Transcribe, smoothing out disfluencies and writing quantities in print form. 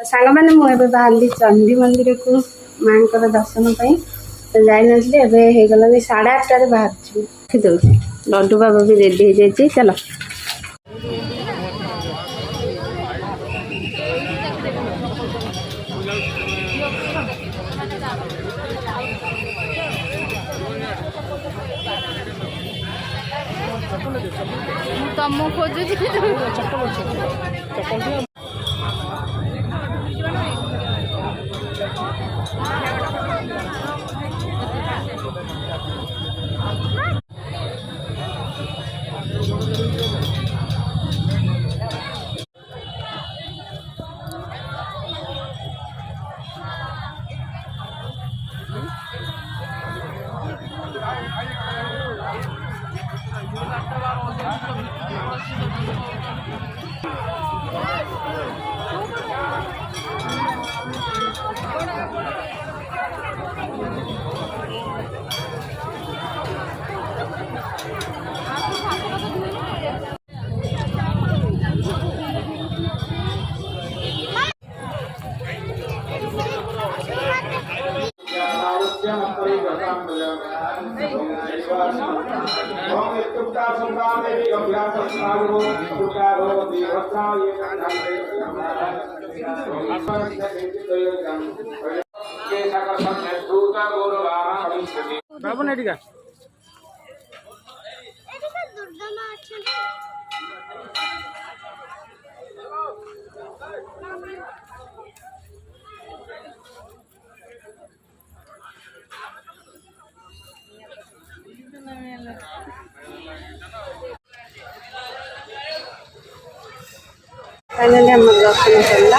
सांग मैंने मुझे बाहर चंडी मंदिर को माँ दर्शन पर तो जाइनी एगला 8:30 बाहर दौर लड्डू बाबा भी रेडी हो जाए चलो तुम खोज बाबू ने टिका फाइनली हम दर्शन सरला।